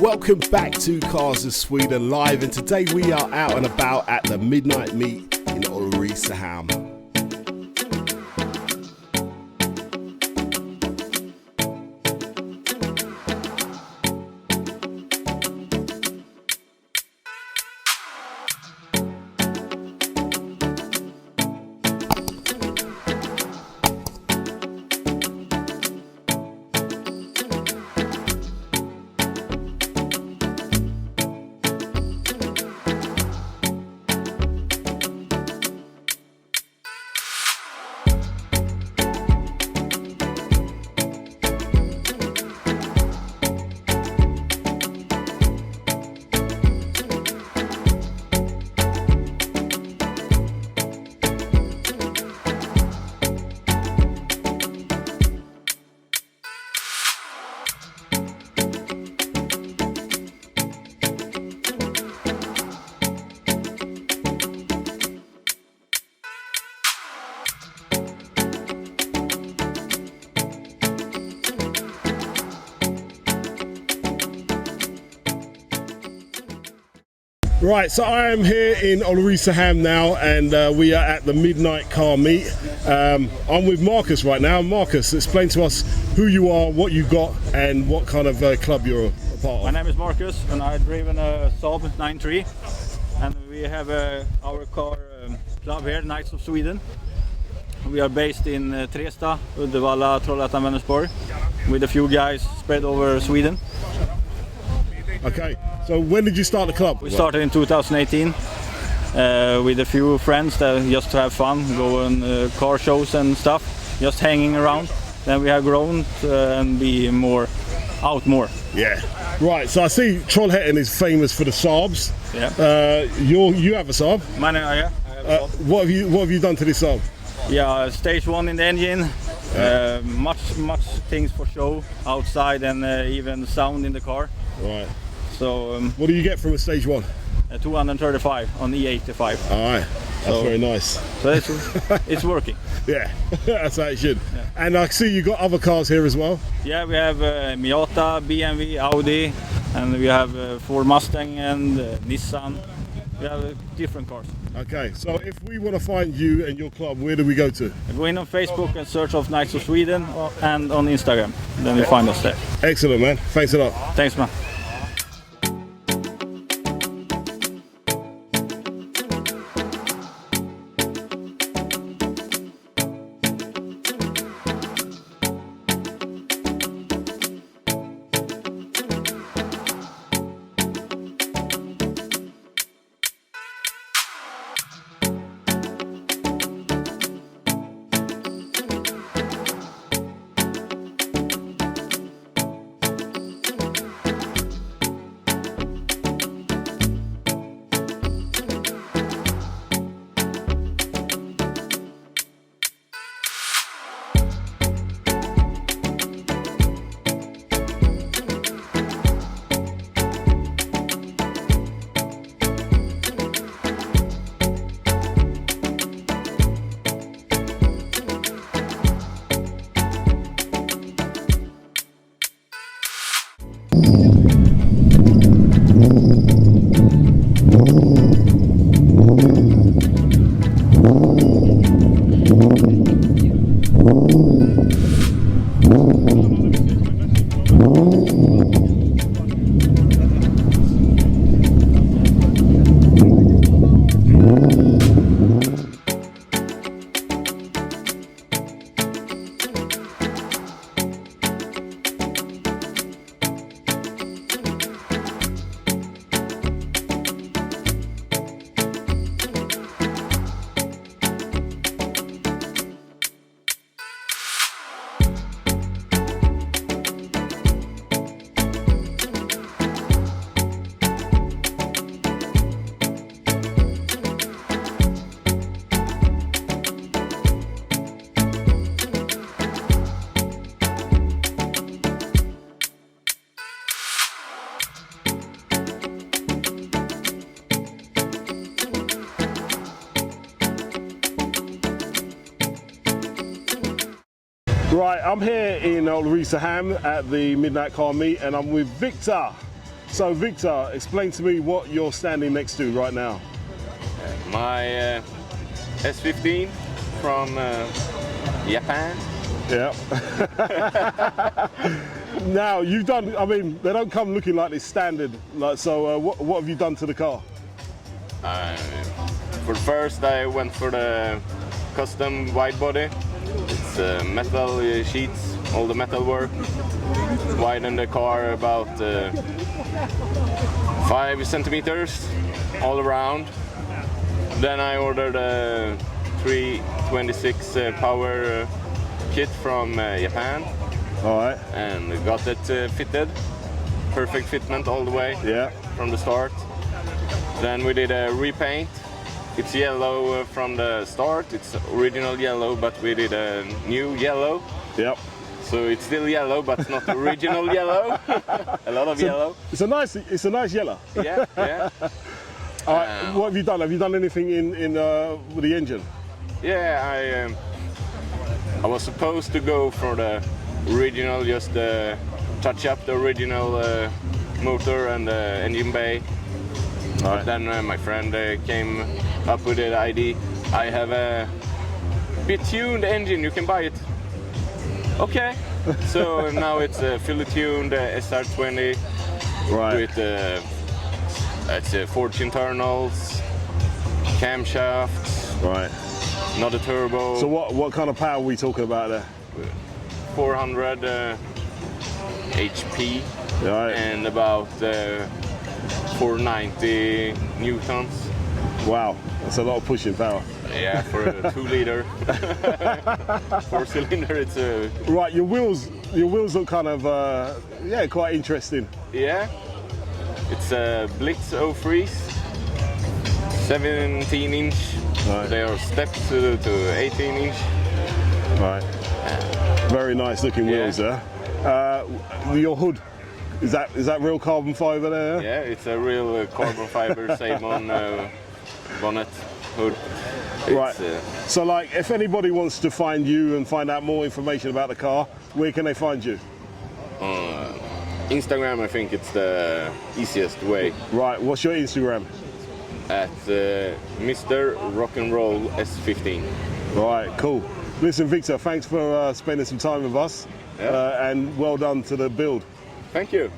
welcome back to Cars of Sweden Live, and today we are out and about at the Midnightmeet in Ulricehamn. Right, so I am here in Ulricehamn now, and we are at the Midnight Car Meet. I'm with Marcus right now. Marcus, explain to us who you are, what you got, and what kind of club you're a part of. My name is Marcus, and I've driven a Saab 9.3, and we have our car club here, Knights of Sweden. We are based in Tresta, Uddevalla, Trollhättan, Vänersborg, with a few guys spread over Sweden. Okay, so when did you start the club? We started in 2018 with a few friends that just to have fun, go on car shows and stuff, just hanging around. Then we have grown and be more out more. Yeah. Right, so I see Trollhättan is famous for the Saabs. Yeah. You have a Saab. Yeah, I have a Saab. What have you done to this Saab? Yeah, stage 1 in the engine. Much things for show outside, and even sound in the car. Right. So what do you get from a stage 1? 235 on E85. All right, that's very nice. So it's working. Yeah, that's how it should. Yeah. And I see you got other cars here as well. Yeah, we have Miata, BMW, Audi, and we have Ford Mustang and Nissan. We have different cars. Okay, so if we want to find you and your club, where do we go to? Go in on Facebook and search of Knights of Sweden, and on Instagram. Then you find us there. Excellent, man. Thanks a lot. Thanks, man. Right, I'm here in Ulricehamn at the Midnight Car Meet, and I'm with Viktor. So Viktor, explain to me what you're standing next to right now. My S15 from Japan. Yeah. Now you've done. I mean, they don't come looking like this standard. Like, so what have you done to the car? For first, I went for the custom wide body. It's metal sheets, all the metal work. Widened the car about 5 centimeters all around. Then I ordered a 326 power kit from Japan. All right. And got it fitted. Perfect fitment all the way. Yeah. From the start. Then we did a repaint. It's yellow from the start. It's original yellow, but we did a new yellow. Yep. So it's still yellow, but not original yellow. A lot of yellow. It's a nice yellow. Yeah, yeah. All right, what have you done? Have you done anything in with the engine? Yeah, I was supposed to go for the original, just touch up the original motor and the engine bay. Right. But then my friend came up with the idea. I have a bit tuned engine, you can buy it. Okay. So now it's a fully tuned SR20 Right. with it's 14 internals, camshafts, Right. not a turbo. So what kind of power are we talking about there? 400 HP Right. and about 490 newtons. Wow, that's a lot of pushing power. Yeah, for a 2 liter 4 cylinder, it's a Right, your wheels look kind of yeah, quite interesting. yeah. It's a Blitz 03, 17 inch. Right. They are stepped to 18 inch. Right. Very nice looking Yeah. wheels there. Your hood, is that real carbon fiber there? Yeah, it's a real carbon fiber same on bonnet hood. Right. It's, So like, if anybody wants to find you and find out more information about the car, where can they find you? Instagram, I think it's the easiest way. Right, what's your Instagram? At Mr. Rock'n'Roll S15. Right, cool. Listen, Viktor, thanks for spending some time with us, Yeah. and well done to the build. Thank you.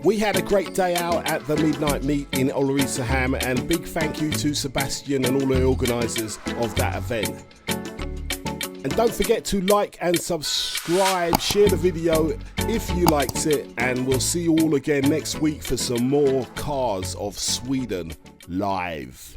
We had a great day out at the Midnightmeet in Ulricehamn, and big thank you to Sebastian and all the organisers of that event. And don't forget to like and subscribe, share the video if you liked it, and we'll see you all again next week for some more cars of Sweden. live.